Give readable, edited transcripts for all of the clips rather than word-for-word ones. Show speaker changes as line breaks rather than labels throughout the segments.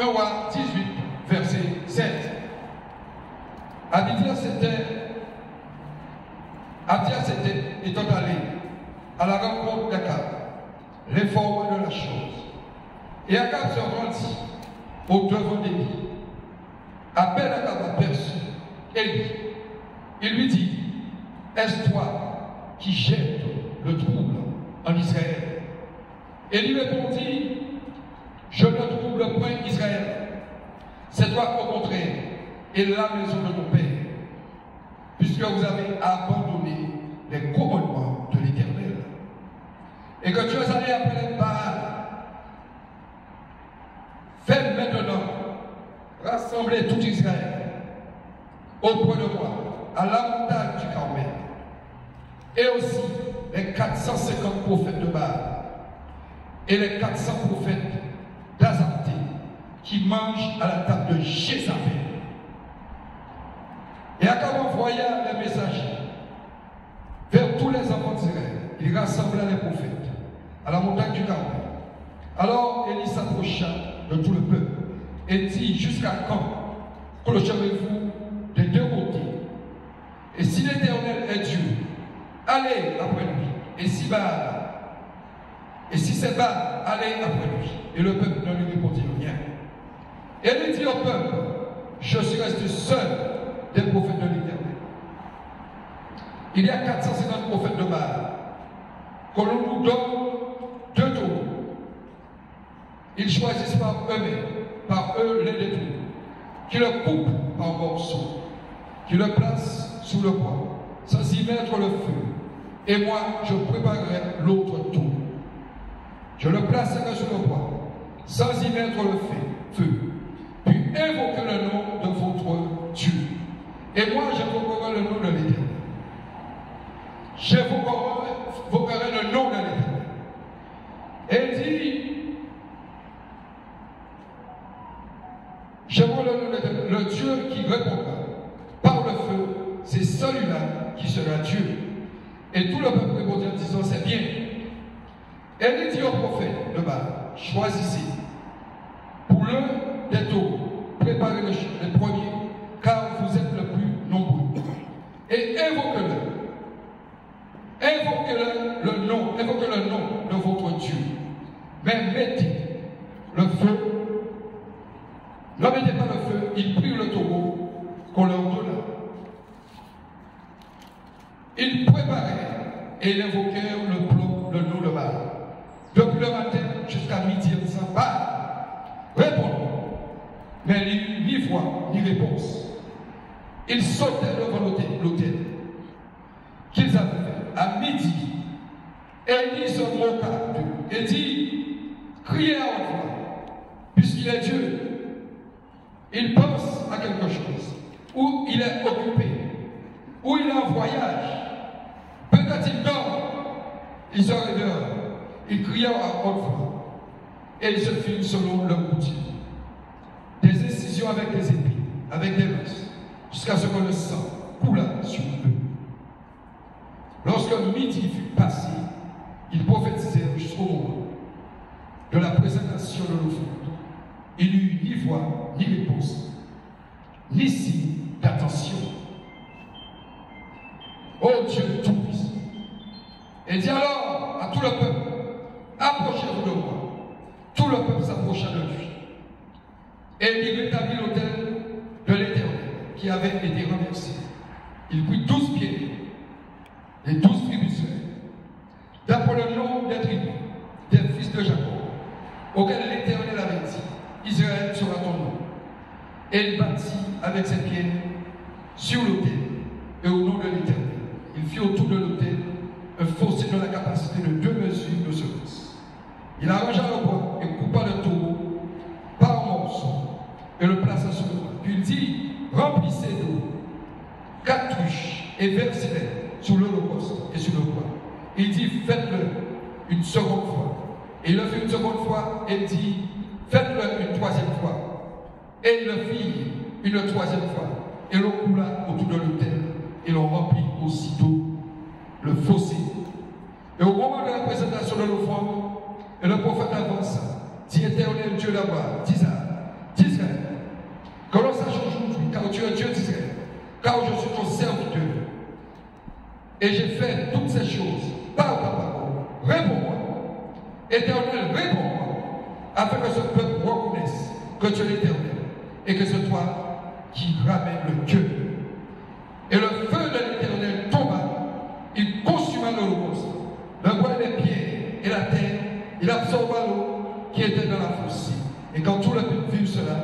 1 roi 18, verset 7. Abdia s'était étant allé à la rencontre d'Akab, l'informe de la chose. Et Akab se rendit au devant d'Élie. À peine Akab aperçut Élie, il lui dit, est-ce toi qui jettes le trouble en Israël? Élie répondit, je ne trouble point Israël. C'est toi au contraire, et la maison de ton père, puisque vous avez abandonné les commandements de l'Éternel, et que tu es allé après les Baal. Fais maintenant rassembler tout Israël auprès de moi, à la montagne du Carmel, et aussi les 450 prophètes de Baal et les 400 prophètes d'Azarté qui mangent à la table de Jézabel. Et Akab envoya les messagers vers tous les enfants d'Israël. Il rassembla les prophètes à la montagne du Carmel. Alors Élie s'approcha de tout le peuple et dit, jusqu'à quand clocherez-vous des deux côtés? Et si l'Éternel est Dieu, allez après lui. Et si c'est Baal, allez après lui. Et le peuple ne lui répondit rien. Et il dit au peuple, je suis resté seul des prophètes de l'Éternel. Il y a 450 prophètes de Baal. Que l'on nous donne 2 taureaux. Ils choisissent par eux-mêmes, par eux les détruits, qui le coupent par morceaux, qui le placent sous le bois, sans y mettre le feu. Et moi, je préparerai l'autre tour. Je le placerai sous le bois, sans y mettre le feu. Puis invoquez le nom de votre Dieu. Et moi, j'invoquerai le nom de l'Éternel. J'invoquerai le nom de l'Éternel. Et il dit, j'invoquerai le nom de l'Éternel, le Dieu qui répondra par le feu, c'est celui-là qui sera Dieu. Et tout le peuple répondit en disant, c'est bien. Et il dit au prophète de Baal, choisissez pour l'un des taureaux, préparez les premiers, car vous êtes le plus nombreux. Et invoquez-le. Invoquez le nom de votre Dieu. Mais mettez le feu. Ne mettez pas le feu, ils prirent le taureau qu'on leur donna. Ils préparèrent et ils invoquèrent le nom de Baal. Depuis le matin jusqu'à midi, ils s'en parlent. Répondons. Mais ni voix, ni réponse. Ils sautaient devant l'autel qu'ils avaient fait à midi. Élie se moqua d'eux et dit, criez à haute voix, puisqu'il est Dieu. Il pense à quelque chose, ou il est occupé, ou il est en voyage. Peut-être il dort. Ils se réveillèrent. Ils crièrent à haute voix. Et ils se firent selon leur coutume. Des incisions avec des épines, avec des lances, jusqu'à ce que le sang coula sur eux. Lorsque midi fut passé, ils prophétisèrent jusqu'au moment de la présentation de l'offrande. Il n'y eut ni voix, ni réponse, ni signe d'attention. Ô Dieu tout-puissant! Et dit alors à tout le peuple, approchez-vous de moi. Tout le peuple s'approcha de lui. Et il rétablit l'autel de l'Éternel qui avait été renversé. Il prit 12 pieds, les 12 tribus, d'après le nom des tribus, des fils de Jacob, auxquels l'Éternel avait dit, Israël sera ton nom. Et il bâtit avec ses pieds sur l'autel et au nom de l'Éternel. Il fit autour de l'autel un fossé de la capacité de 2 mesures de secours. Il arrangea le bois et coupa le taureau par morceaux et le plaça sur le bois. Puis il dit, remplissez d'eau 4 cruches et versez-les sur l'holocauste et sur le bois. Il dit, faites-le une seconde fois. Et il le fit une seconde fois et dit, faites-le une 3e fois. Et il le fit une 3e fois. Et l'eau coula autour de l'autel et l'on remplit aussitôt le fossé. Et au moment de la présentation de l'offrande, et le prophète avança, dit Éternel Dieu là-bas, car je suis ton serviteur. Et j'ai fait toutes ces choses par ta parole. Réponds-moi. Éternel, réponds-moi, afin que ce peuple reconnaisse que tu es l'Éternel et que c'est toi qui ramène le Dieu. Et le feu de l'Éternel tomba, il consuma l'holocauste, le bois et les pierres et la terre, il absorba l'eau qui était dans la fossée. Et quand tout le peuple vit cela,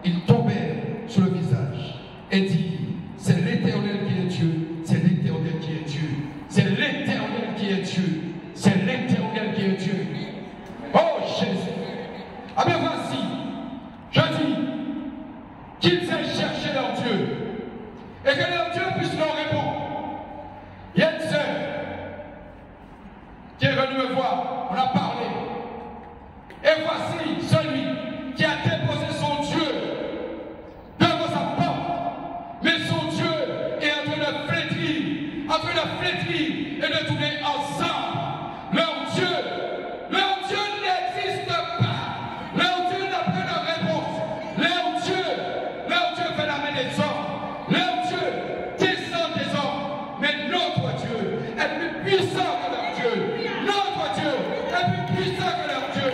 ils tombèrent sur le visage et dirent, c'est l'Éternel qui est Dieu, c'est l'Éternel qui est Dieu, c'est l'Éternel qui est Dieu, c'est l'Éternel qui est Dieu. Oh Jésus! Ah bien voici, je dis qu'ils aient cherché leur Dieu et que leur Dieu puisse leur répondre. Il y a une sœur qui est venue me voir, on a parlé. Et voici celui qui a déposé son Dieu devant sa porte. Mais son Dieu est en train de flétrir et de tourner ensemble. Leur Dieu n'existe pas. Leur Dieu n'a pas de réponse. Leur Dieu fait la main des hommes. Leur Dieu descend des hommes. Mais notre Dieu est plus puissant que leur Dieu. Notre Dieu est plus puissant que leur Dieu.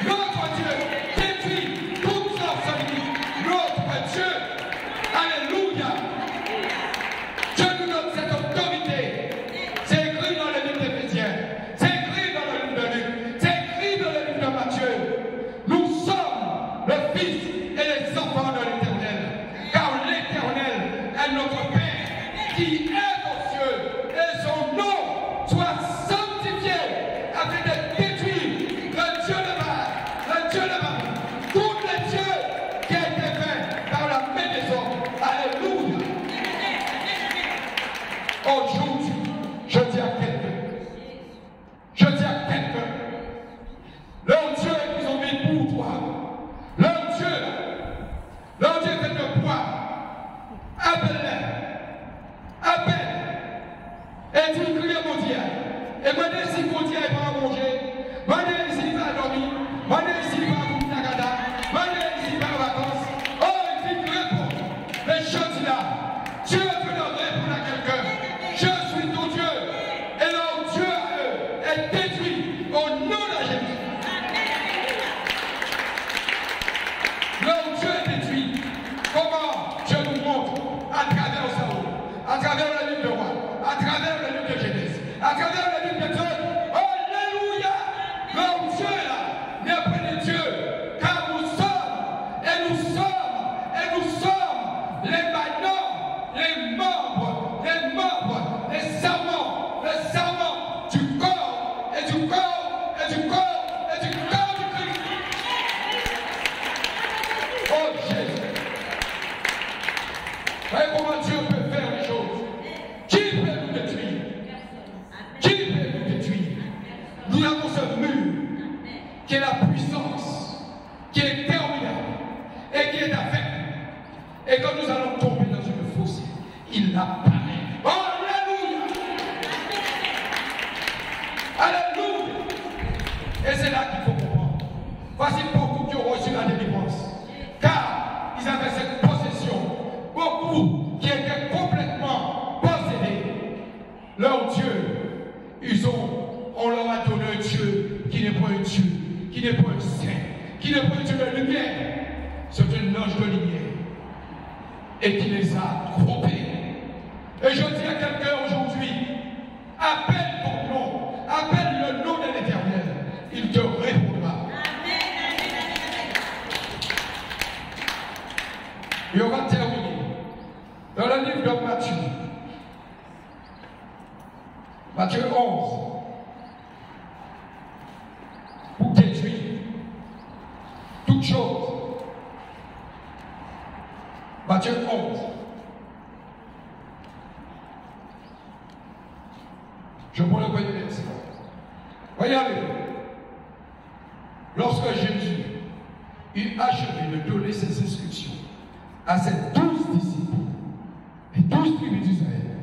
Notre Dieu détruit toute sorcellerie. Notre Dieu, alléluia. Dieu nous donne cette autorité. C'est écrit dans le livre d'Éphésiens. C'est écrit dans le livre de Luc. C'est écrit dans le livre de Matthieu. Nous sommes le Fils et les enfants de l'Éternel. Car l'Éternel est notre Père qui est aux cieux. Et son nom soit sanctifié afin de détruire le Dieu de Baal, tous les dieux qui ont été faits par la main des hommes. Alléluia. Aujourd'hui, je dis à quelqu'un, leur Dieu qu'ils ont mis pour toi, leur Dieu fait de bois, appelle-les, et dis, crie mon Dieu, et demandez si mon Dieu n'est pas à manger, demandez s'il va dormir, demandez s'il va à Boutagada, demandez s'il va en vacances. Oh, il dit, réponds, mais je dis là, Dieu peut leur répondre à quelqu'un. Je suis ton Dieu, et leur Dieu à eux est détruit au nom de Jésus. Leur Dieu est détruit. Comment Dieu nous montre? À travers le cerveau, à travers le livre de roi, à travers le livre de Genèse, à travers le livre de Dieu. Alléluia! Leur Dieu là n'est pas de Dieu, car nous sommes les maintenant, les membres, les serments du corps et du corps et du corps et du corps du Christ. Oh Jésus! Voyez comment Dieu peut faire les choses. Qui peut nous détruire? Qui peut nous détruire? Nous avons ce mur qui est la puissance, qui est terminable et qui est avec nous. Et quand nous allons tomber dans une fosse, il apparaît. Oh, alléluia! Alléluia! Et c'est là qu'il faut comprendre. Voici beaucoup qui ont reçu la délivrance. Car ils avaient cette possession. Beaucoup qui étaient complètement possédés. Leur Dieu, on leur a donné un Dieu qui n'est pas un Dieu, qui n'est pas un saint, qui n'est pas un Dieu de lumière. C'est un ange de lumière. Et qui les a trompés. Et je dis à quelqu'un aujourd'hui, appelle ton nom, appelle le nom de l'Éternel, il te répondra. Et on va terminer dans le livre de Matthieu. Matthieu 11. Pour détruire toutes choses. Matthieu 11. Je prends le premier verset. Regardez. Lorsque Jésus eut achevé de donner ses instructions à ses 12 disciples, les 12 tribus d'Israël,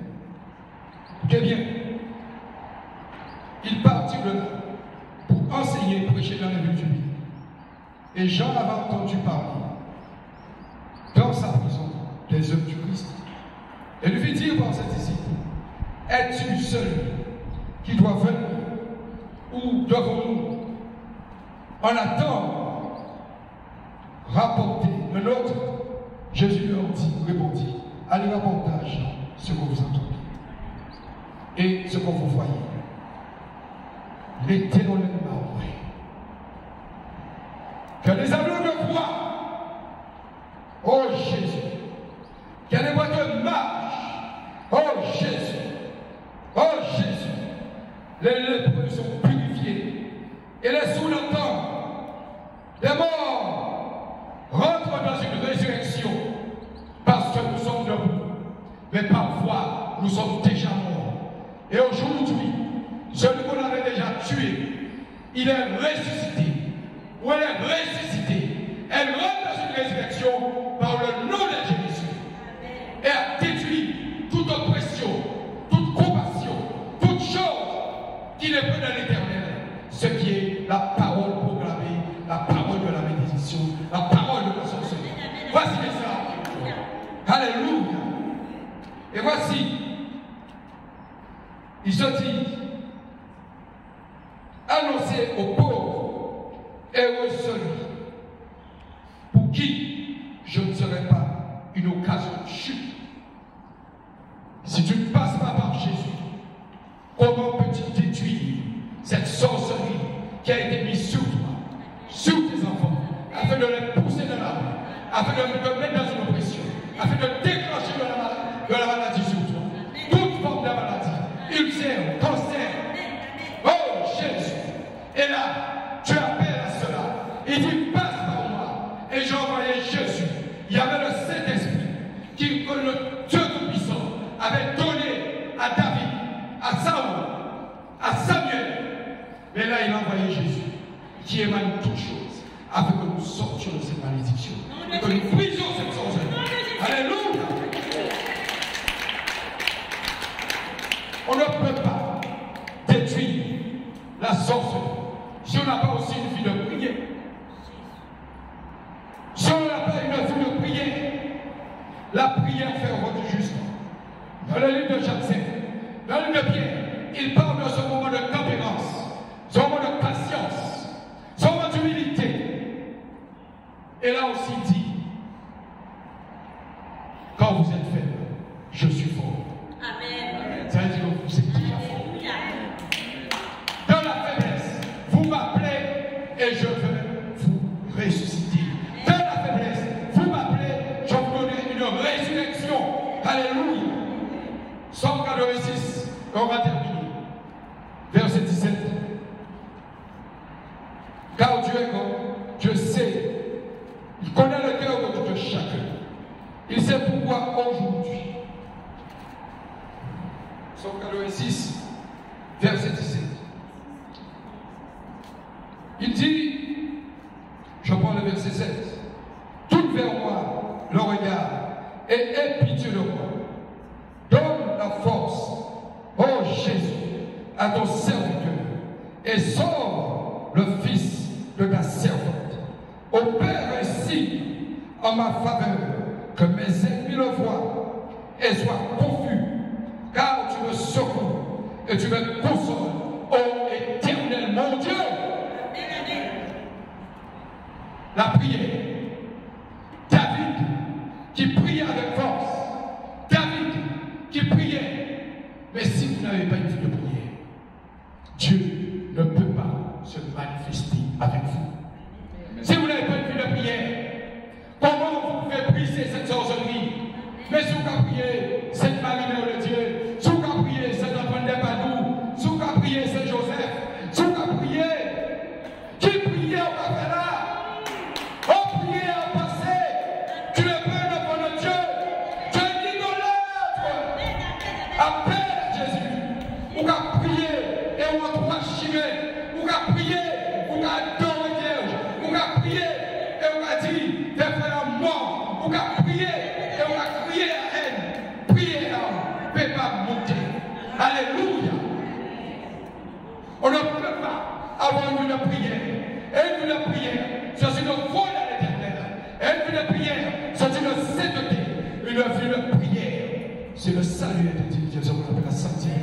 écoutez bien, il partit de là pour enseigner et prêcher dans la ville du pays. Et Jean avait entendu parler dans sa prison des œuvres du Christ et lui par ses disciples, es-tu celui qui doit venir ou devons-nous en attendre rapporter le nôtre? Jésus leur répondit, allez rapporter ce que vous entendez et ce que vous voyez. L'éternel m'a oué. Que les aveugles voient, oh Jésus. Que les boiteux marchent, oh Jésus. Oh Jésus. Les lépreux sont purifiés et les sourds entendent. Les morts rentrent dans une résurrection parce que nous sommes debout. Mais parfois, nous sommes déjà morts. Et aujourd'hui, celui qu'on avait déjà tué, il est ressuscité. Ou elle est ressuscitée. Elle rentre dans une résurrection par le nom de Jésus. Et a détruit toute oppression, toute compassion, toute chose qui n'est pas dans l'éternel. Ce qui est la parole proclamée, la parole de la bénédiction, la parole de la sorcellerie. Voici les ça. Alléluia. Et voici, il se dit, annoncer aux pauvres, heureux celui pour qui je ne serai pas une occasion de chute. Si tu ne passes pas par Jésus, comment peux-tu détruire cette sorcellerie qui a été mise sur toi, sur tes enfants, afin de les pousser dans la main, afin de te mettre dans une oppression, afin de déclencher de la maladie sur toi, toute forme de maladie, ulcère, cancer. Oh Jésus! Et là, tu appelles à cela. Il dit, passe par moi. Et j'ai envoyé Jésus. Il y avait le Saint-Esprit qui, que le Dieu Tout-Puissant avait donné à David, à Saül, à Samuel. Mais là, il a envoyé Jésus, qui émane toutes choses, afin que nous sortions de cette malédiction. Et que nous brisions cette sorcellerie. Alléluia! On ne peut pas détruire la sorcellerie si on n'a pas aussi une vie de prière. Si on n'a pas une vie de prière, la prière fait roi du juste. Dans le livre de Jacques, dans le livre de Pierre, il parle de ce moment de tempérance, ce moment de patience, ce moment d'humilité. Et là aussi il dit, quand vous êtes faible, je suis fort. Amen. Ça veut dire que vous êtes déjà fort. Dans la faiblesse, vous m'appelez et je veux vous ressusciter. Dans la faiblesse, vous m'appelez, je vous donne une résurrection. Alléluia. Somme 46, on va terminer. Verset 17. Car Dieu est bon, Dieu sait, il connaît le cœur de tout chacun. Il sait pourquoi aujourd'hui. Somme 46, verset 17. Il dit, je prends le verset 7, tourne vers moi le regard et aie pitié de moi. Donne la force, oh Jésus, à ton serviteur et sauve le fils de ta servante. Opère ainsi en ma faveur que mes ennemis le voient et soient confus, car tu me secours et tu me consoles, ô éternel mon Dieu. La prière. David qui priait avec force. David qui priait. Mais si vous n'avez pas une vie de prière, Dieu ne peut pas se manifester avec vous. Si vous n'avez pas une vie de prière, comment vous pouvez briser cette sorcellerie? Mais si vous priez, cette Marie-Mère de Dieu, si vous priez, cette Antoine de Padoue, si vous priez, cette Joseph, si vous priez, qui priait au café là? Oh, priez en passé, tu es plein devant le Dieu, tu es idolâtre. Appelle Jésus, ou qu'à prier et on va chimer, ou qu'à prier, ou qu'à adorer Dieu, ou qu'à prier et on va dire, tes frères morts, ou qu'à prier et on va crier à haine, prier là, ne peut pas monter. Alléluia. On ne peut pas avoir une vie de prière. Et une vie de prière, c'est une foi à l'éternel. Et une vie de prière, c'est une sainteté. Une vie de prière,
C'est le salut individuel, ce qu'on appelle la sanctification.